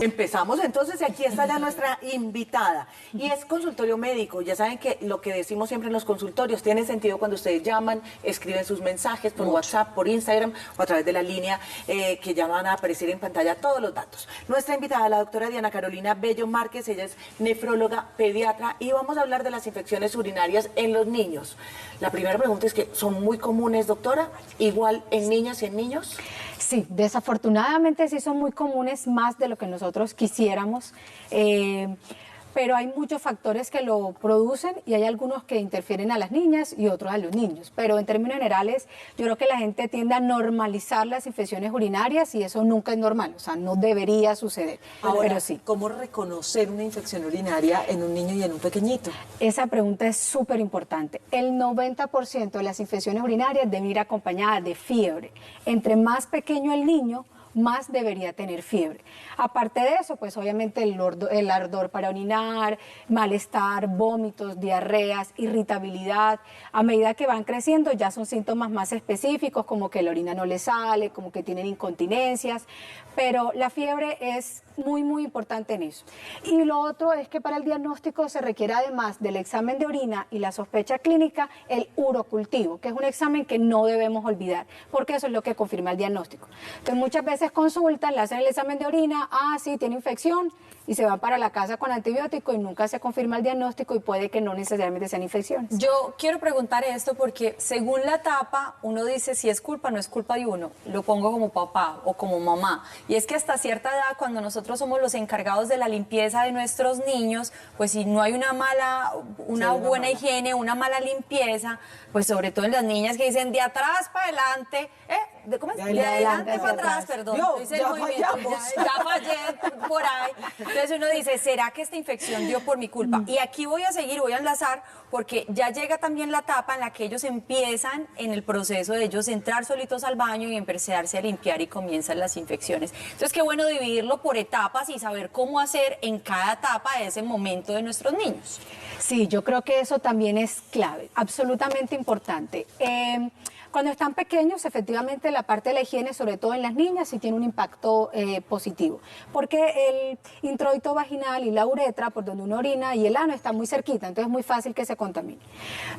Empezamos entonces y aquí está ya nuestra invitada y es consultorio médico. Ya saben que lo que decimos siempre en los consultorios tiene sentido cuando ustedes llaman, escriben sus mensajes por WhatsApp, por Instagram o a través de la línea que ya van a aparecer en pantalla todos los datos. Nuestra invitada, la doctora Diana Carolina Bello Márquez, ella es nefróloga, pediatra y vamos a hablar de las infecciones urinarias en los niños. La primera pregunta es que ¿son muy comunes, doctora? ¿Igual en niñas y en niños? Sí, desafortunadamente sí son muy comunes, más de lo que nosotros quisiéramos, pero hay muchos factores que lo producen y hay algunos que interfieren a las niñas y otros a los niños. Pero en términos generales, yo creo que la gente tiende a normalizar las infecciones urinarias y eso nunca es normal, o sea, no debería suceder. Ahora, pero sí. ¿cómo reconocer una infección urinaria en un niño y en un pequeñito? Esa pregunta es súper importante. El 90% de las infecciones urinarias deben ir acompañadas de fiebre. Entre más pequeño el niño, más debería tener fiebre. Aparte de eso, pues obviamente el ardor para orinar, malestar, vómitos, diarreas, irritabilidad. A medida que van creciendo ya son síntomas más específicos, como que la orina no les sale, como que tienen incontinencias, pero la fiebre es muy, muy importante en eso. Y lo otro es que para el diagnóstico se requiere, además del examen de orina y la sospecha clínica, el urocultivo, que es un examen que no debemos olvidar, porque eso es lo que confirma el diagnóstico. Entonces muchas veces consultan, le hacen el examen de orina, sí, tiene infección, y se van para la casa con antibiótico y nunca se confirma el diagnóstico y puede que no necesariamente sean infecciones. Yo quiero preguntar esto porque según la etapa uno dice si es culpa o no es culpa de uno. Lo pongo como papá o como mamá. Y es que hasta cierta edad, cuando nosotros somos los encargados de la limpieza de nuestros niños, pues si no hay una buena higiene, una mala limpieza, pues sobre todo en las niñas que dicen de atrás para adelante, ¿cómo es? De adelante para atrás, perdón. Dice el movimiento, ya fallé por ahí. Entonces uno dice, ¿será que esta infección dio por mi culpa? Y aquí voy a seguir, voy a enlazar, porque ya llega también la etapa en la que ellos empiezan en el proceso de ellos entrar solitos al baño y empezarse a limpiar y comienzan las infecciones. Entonces qué bueno dividirlo por etapas y saber cómo hacer en cada etapa de ese momento de nuestros niños. Sí, yo creo que eso también es clave, absolutamente importante. Cuando están pequeños, efectivamente, la parte de la higiene, sobre todo en las niñas, sí tiene un impacto positivo. Porque el introito vaginal y la uretra, por donde uno orina, y el ano están muy cerquita, entonces es muy fácil que se contamine.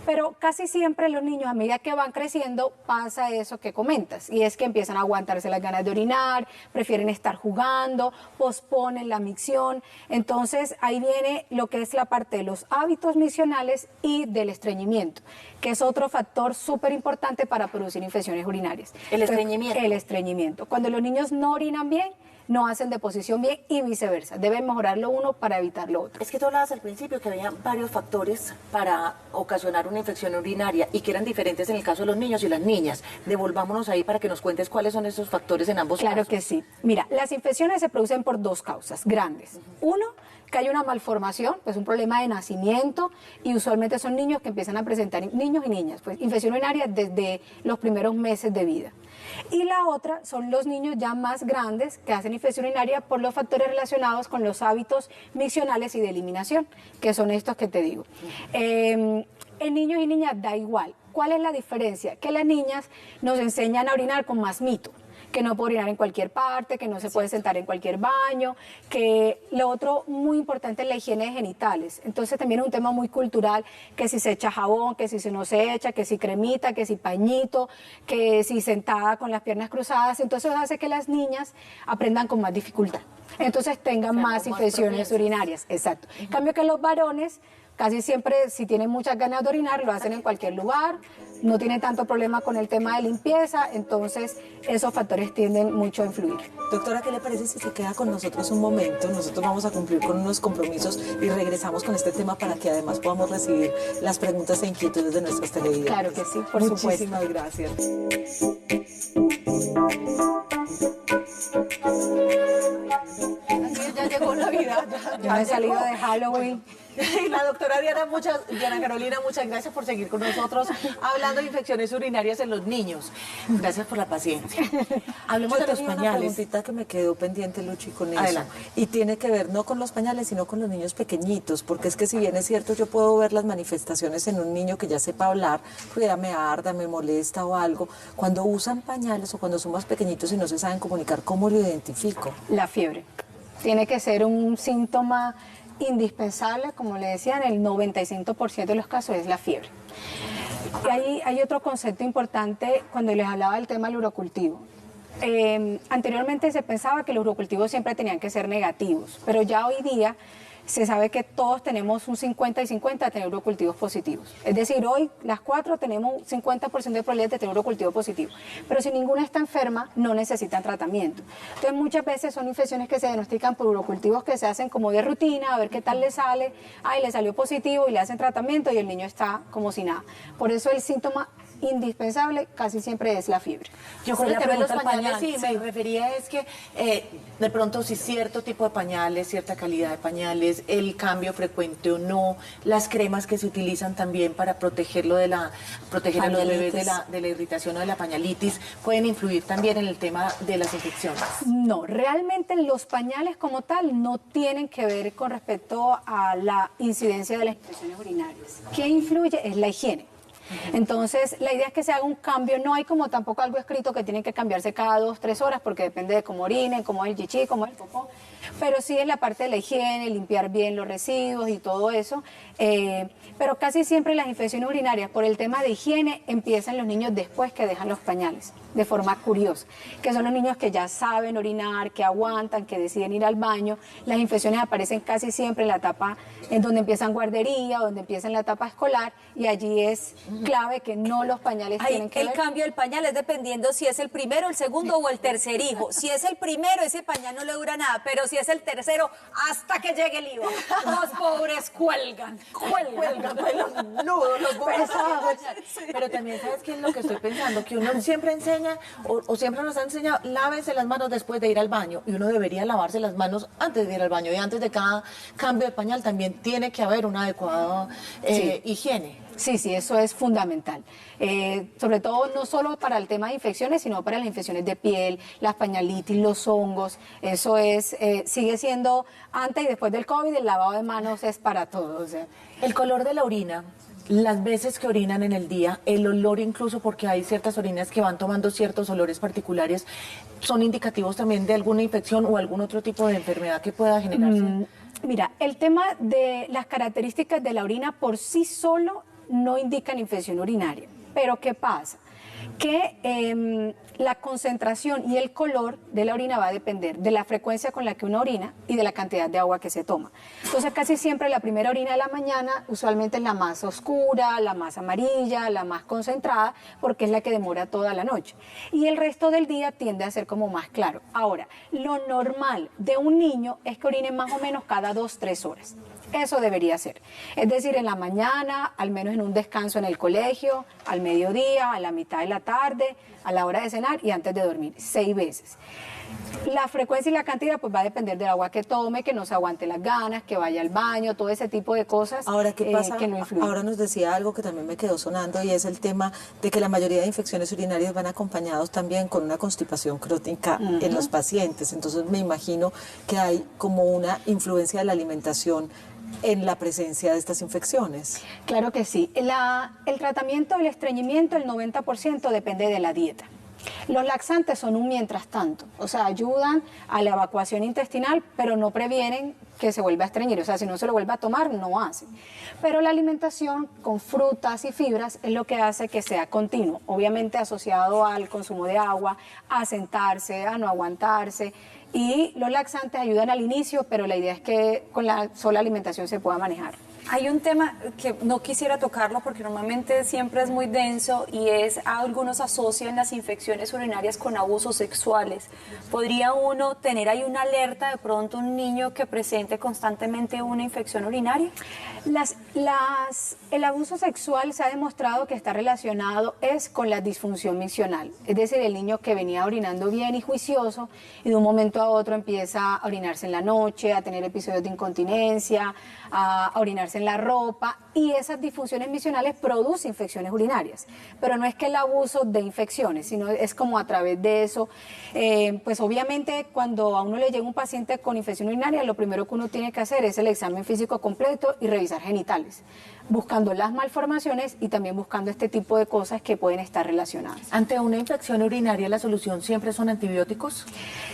Pero casi siempre los niños, a medida que van creciendo, pasa eso que comentas. Y es que empiezan a aguantarse las ganas de orinar, prefieren estar jugando, posponen la micción. Entonces, ahí viene lo que es la parte de los hábitos miccionales y del estreñimiento, que es otro factor súper importante para producir infecciones urinarias. El estreñimiento. El estreñimiento. Cuando los niños no orinan bien, no hacen deposición bien y viceversa. Deben mejorar lo uno para evitar lo otro. Es que tú hablabas al principio que había varios factores para ocasionar una infección urinaria y que eran diferentes en el caso de los niños y las niñas. Devolvámonos ahí para que nos cuentes cuáles son esos factores en ambos casos. Claro que sí. Mira, las infecciones se producen por dos causas grandes. Uno, que hay una malformación, pues un problema de nacimiento, y usualmente son niños que empiezan a presentar, niños y niñas, pues infección urinaria desde los primeros meses de vida. Y la otra son los niños ya más grandes que hacen infección urinaria por los factores relacionados con los hábitos miccionales y de eliminación, que son estos que te digo. En niños y niñas da igual. ¿Cuál es la diferencia? Que las niñas nos enseñan a orinar con más mito, que no puede orinar en cualquier parte, que no se puede sentar en cualquier baño, que lo otro muy importante es la higiene de genitales. Entonces también es un tema muy cultural, que si se echa jabón, que si no se echa, que si cremita, que si pañito, que si sentada con las piernas cruzadas. Entonces hace que las niñas aprendan con más dificultad. Entonces tengan más infecciones urinarias. Exacto. En cambio que los varones, casi siempre, si tienen muchas ganas de orinar, lo hacen en cualquier lugar, no tienen tanto problema con el tema de limpieza, entonces esos factores tienden mucho a influir. Doctora, ¿qué le parece si se queda con nosotros un momento? Nosotros vamos a cumplir con unos compromisos y regresamos con este tema para que además podamos recibir las preguntas e inquietudes de nuestros televidentes. Claro que sí, por supuesto. Muchísimas gracias. Ya llegó Navidad. Yo no he salido de Halloween. Y la doctora Diana Carolina, muchas gracias por seguir con nosotros hablando de infecciones urinarias en los niños. Gracias por la paciencia. Hablemos Yo de los tenía una pañales. preguntita que me quedó pendiente, Luchi, con eso. Adelante. Y tiene que ver no con los pañales, sino con los niños pequeñitos, porque es que si bien es cierto, yo puedo ver las manifestaciones en un niño que ya sepa hablar, pues ya me arda, me molesta o algo. Cuando usan pañales o cuando son más pequeñitos y no se saben comunicar, ¿cómo lo identifico? La fiebre. Tiene que ser un síntoma indispensable, como le decía, en el 95% de los casos es la fiebre. Y hay otro concepto importante cuando les hablaba del tema del urocultivo. Anteriormente se pensaba que los urocultivos siempre tenían que ser negativos, pero ya hoy día se sabe que todos tenemos un 50 y 50 de tener urocultivos positivos. Es decir, hoy las 4 tenemos un 50% de probabilidad de tener urocultivo positivo. Pero si ninguna está enferma, no necesitan tratamiento. Entonces muchas veces son infecciones que se diagnostican por urocultivos que se hacen como de rutina, a ver qué tal le sale. Ay, le salió positivo y le hacen tratamiento y el niño está como si nada. Por eso el síntoma indispensable casi siempre es la fiebre. Yo Esa es creo la que los pregunta del pañales, pañal, sí, me refería es que de pronto si cierto tipo de pañales, cierta calidad de pañales, el cambio frecuente o no, las cremas que se utilizan también para proteger a los bebés de la irritación o de la pañalitis, pueden influir también en el tema de las infecciones. No, realmente los pañales como tal no tienen que ver con respecto a la incidencia de las infecciones urinarias. ¿Qué influye? Es la higiene. Entonces, la idea es que se haga un cambio, no hay como tampoco algo escrito que tienen que cambiarse cada 2 o 3 horas porque depende de cómo orinen, cómo es el chichi, cómo es el popó, pero sí es la parte de la higiene, limpiar bien los residuos y todo eso, pero casi siempre las infecciones urinarias por el tema de higiene empiezan los niños después que dejan los pañales, de forma curiosa, que son los niños que ya saben orinar, que aguantan, que deciden ir al baño. Las infecciones aparecen casi siempre en la etapa en donde empiezan guardería, donde empiezan la etapa escolar, y allí es clave que no los pañales tienen que el ver. cambio del pañal es dependiendo si es el primero, el segundo o el tercer hijo. Si es el primero, ese pañal no le dura nada, pero si es el tercero, hasta que llegue el IVA. Los pobres cuelgan. Los nudos, los pesados. Pero también, ¿sabes qué es lo que estoy pensando? Que uno siempre enseña, o siempre nos ha enseñado, lávense las manos después de ir al baño. Y uno debería lavarse las manos antes de ir al baño. Y antes de cada cambio de pañal también tiene que haber una adecuada higiene. Sí, eso es fundamental. Sobre todo no solo para el tema de infecciones, sino para las infecciones de piel, las pañalitis, los hongos. Eso es, sigue siendo antes y después del COVID, el lavado de manos es para todos. O sea. El color de la orina, las veces que orinan en el día, el olor incluso porque hay ciertas orinas que van tomando ciertos olores particulares, ¿son indicativos también de alguna infección o algún otro tipo de enfermedad que pueda generarse? Mira, el tema de las características de la orina por sí solo no indican infección urinaria. Pero ¿qué pasa? Que la concentración y el color de la orina va a depender de la frecuencia con la que uno orina y de la cantidad de agua que se toma. Entonces casi siempre la primera orina de la mañana usualmente es la más oscura, la más amarilla, la más concentrada, porque es la que demora toda la noche. Y el resto del día tiende a ser como más claro. Ahora, lo normal de un niño es que orine más o menos cada 2 o 3 horas. Eso debería ser. Es decir, en la mañana, al menos en un descanso en el colegio, al mediodía, a la mitad de la tarde, a la hora de cenar y antes de dormir, 6 veces. La frecuencia y la cantidad pues va a depender del agua que tome, que no se aguante las ganas, que vaya al baño, todo ese tipo de cosas. Ahora, ¿qué pasa? Que no influyen. Ahora nos decía algo que también me quedó sonando y es el tema de que la mayoría de infecciones urinarias van acompañados también con una constipación crónica en los pacientes. Entonces me imagino que hay como una influencia de la alimentación en la presencia de estas infecciones. Claro que sí. El tratamiento del estreñimiento, el 90% depende de la dieta. Los laxantes son un mientras tanto, o sea, ayudan a la evacuación intestinal, pero no previenen que se vuelva a estreñir, o sea, si no se lo vuelve a tomar, no hace. Pero la alimentación con frutas y fibras es lo que hace que sea continuo, obviamente asociado al consumo de agua, a sentarse, a no aguantarse, y los laxantes ayudan al inicio, pero la idea es que con la sola alimentación se pueda manejar. Hay un tema que no quisiera tocarlo porque normalmente siempre es muy denso y es algunos asocian las infecciones urinarias con abusos sexuales. ¿Podría uno tener ahí una alerta de pronto un niño que presente constantemente una infección urinaria? El abuso sexual se ha demostrado que está relacionado con la disfunción miccional, es decir, el niño que venía orinando bien y juicioso y de un momento a otro empieza a orinarse en la noche, a tener episodios de incontinencia, a orinarse en la ropa, y esas disfunciones miccionales producen infecciones urinarias, pero no es que el abuso de infecciones, sino es como a través de eso. Pues obviamente cuando a uno le llega un paciente con infección urinaria, lo primero que uno tiene que hacer es el examen físico completo y revisar genitales, buscando las malformaciones y también buscando este tipo de cosas que pueden estar relacionadas. Ante una infección urinaria, ¿la solución siempre son antibióticos?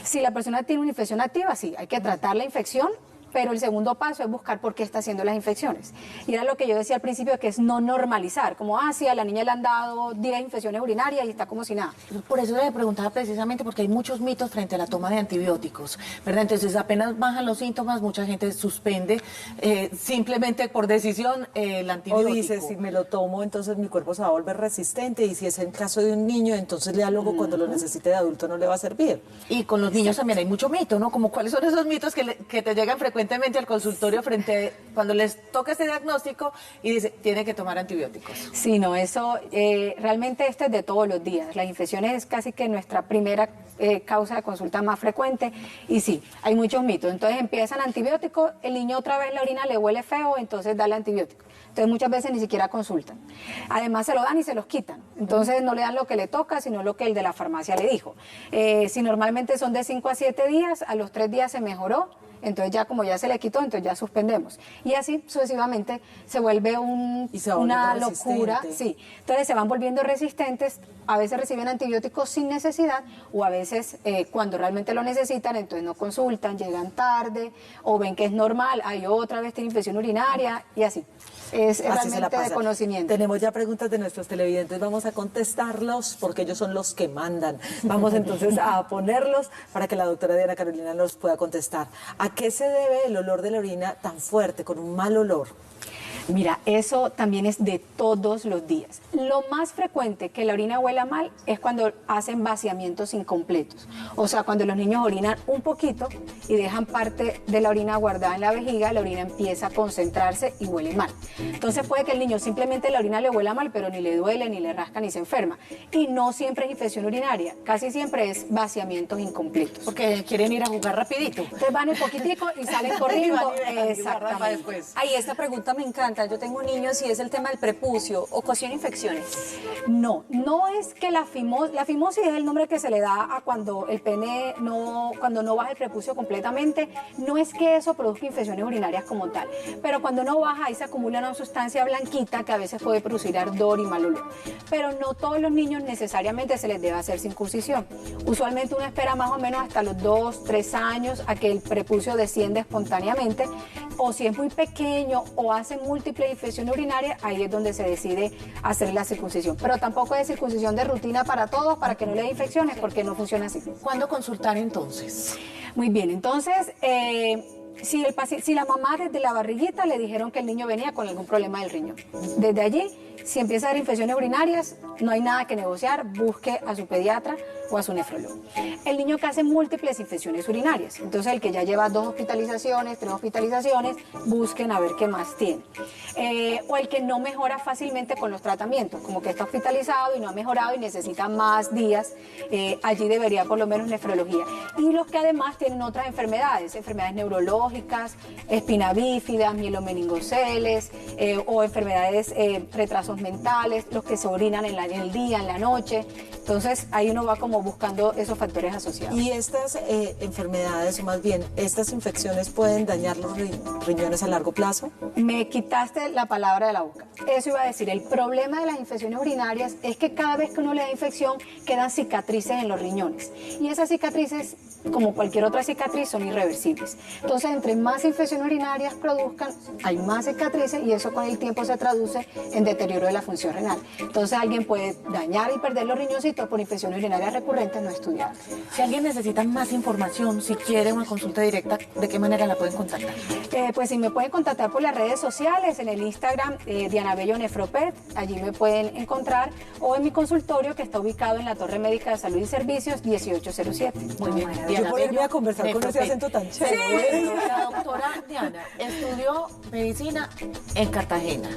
Si la persona tiene una infección activa, sí, hay que tratar la infección, pero el segundo paso es buscar por qué está haciendo las infecciones. Y era lo que yo decía al principio, que es no normalizar, como, sí, a la niña le han dado 10 infecciones urinarias y está como si nada. Por eso le preguntaba precisamente, porque hay muchos mitos frente a la toma de antibióticos, ¿verdad? Entonces, apenas bajan los síntomas, mucha gente suspende simplemente por decisión el O antibiótico. dice, si me lo tomo, entonces mi cuerpo se va a volver resistente, y si es el caso de un niño, entonces ya luego cuando lo necesite de adulto no le va a servir. Y con los niños también hay mucho mito, ¿no? Como cuáles son esos mitos que te llegan frecuentemente al consultorio cuando les toca este diagnóstico y dice, tiene que tomar antibióticos. Sí, no, eso realmente esto es de todos los días. Las infecciones es casi que nuestra primera causa de consulta más frecuente, y sí, hay muchos mitos. Entonces empiezan antibióticos, el niño otra vez la orina le huele feo, entonces dale antibiótico. Entonces muchas veces ni siquiera consultan. Además se lo dan y se los quitan. Entonces no le dan lo que le toca, sino lo que el de la farmacia le dijo. Si normalmente son de 5 a 7 días, a los 3 días se mejoró, entonces ya como ya se le quitó, entonces ya suspendemos. Y así sucesivamente se vuelve una locura. Sí. Entonces se van volviendo resistentes, a veces reciben antibióticos sin necesidad, o a veces cuando realmente lo necesitan, entonces no consultan, llegan tarde, o ven que es normal, hay otra vez tiene infección urinaria, y así. Es Así se la realmente de pasa. conocimiento. Tenemos ya preguntas de nuestros televidentes, vamos a contestarlos porque ellos son los que mandan. Vamos entonces a ponerlos para que la doctora Diana Carolina los pueda contestar. ¿A qué se debe el olor de la orina tan fuerte, con un mal olor? Mira, eso también es de todos los días. Lo más frecuente que la orina huela mal es cuando hacen vaciamientos incompletos. O sea, cuando los niños orinan un poquito y dejan parte de la orina guardada en la vejiga, la orina empieza a concentrarse y huele mal. Entonces puede que el niño simplemente la orina le huela mal, pero ni le duele, ni le rasca, ni se enferma. Y no siempre es infección urinaria, casi siempre es vaciamientos incompletos. Porque quieren ir a jugar rapidito. Entonces van un poquitico y salen corriendo. Y van y dejan, y Exactamente. guardan después. Ay, esta pregunta me encanta. Yo tengo niños y es el tema del prepucio. ¿Ocasiona infecciones? No es que la fimosis es el nombre que se le da a cuando el pene cuando no baja el prepucio completamente. No es que eso produzca infecciones urinarias como tal, pero cuando no baja ahí se acumula una sustancia blanquita que a veces puede producir ardor y mal olor. Pero no todos los niños necesariamente se les debe hacer circuncisión. Usualmente uno espera más o menos hasta los 2, 3 años a que el prepucio descienda espontáneamente, o si es muy pequeño o hace múltiples infecciones urinarias, ahí es donde se decide hacer la circuncisión. Pero tampoco es circuncisión de rutina para todos, para que no le dé infecciones, porque no funciona así. ¿Cuándo consultar entonces? Muy bien, entonces, si la mamá desde la barriguita le dijeron que el niño venía con algún problema del riñón, desde allí, si empieza a haber infecciones urinarias, no hay nada que negociar, busque a su pediatra o a su nefrólogo. El niño que hace múltiples infecciones urinarias, entonces el que ya lleva 2 hospitalizaciones, 3 hospitalizaciones, busquen a ver qué más tiene. O el que no mejora fácilmente con los tratamientos, como que está hospitalizado y no ha mejorado y necesita más días, allí debería por lo menos nefrología. Y los que además tienen otras enfermedades neurológicas, espina bífida, mielomeningoceles, o enfermedades, retrasos mentales, los que se orinan en el día, en la noche. Entonces ahí uno va como buscando esos factores asociados. Y estas enfermedades, o más bien, estas infecciones pueden dañar los riñones a largo plazo. Me quitaste la palabra de la boca. Eso iba a decir, el problema de las infecciones urinarias es que cada vez que uno le da infección quedan cicatrices en los riñones. Y esas cicatrices, como cualquier otra cicatriz, son irreversibles. Entonces, entre más infecciones urinarias produzcan, hay más cicatrices y eso con el tiempo se traduce en deterioro de la función renal. Entonces, alguien puede dañar y perder los riñoncitos pero por infecciones urinarias recurrentes no estudiadas. Si alguien necesita más información, si quiere una consulta directa, ¿de qué manera la pueden contactar? Pues si me pueden contactar por las redes sociales, en el Instagram Diana Bello Nefropet, allí me pueden encontrar, o en mi consultorio que está ubicado en la Torre Médica de Salud y Servicios 1807. Muy bien. Yo podría conversar con ese acento tan chévere. La doctora Diana estudió medicina en Cartagena,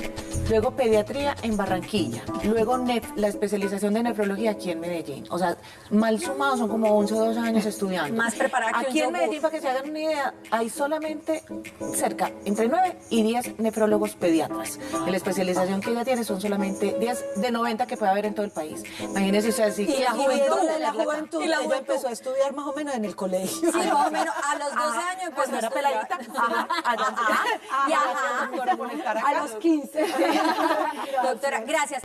luego pediatría en Barranquilla, luego la especialización de nefrología aquí en Medellín. O sea, mal sumados son como 11 o 12 años estudiando. Más preparada que un aquí en yogur. Medellín, para que se hagan una idea, hay solamente cerca entre 9 y 10 nefrólogos pediatras. En la especialización que ella tiene son solamente 10 de 90 que puede haber en todo el país. Imagínense ustedes si Y la juventud, Y la ella juventud. empezó a estudiar más o menos en el colegio. Sí, más o menos a los 12 años empezó cuando a era estudiar. peladita. Y ajá. Doctora, por estar acá. A los 15. Doctora, gracias.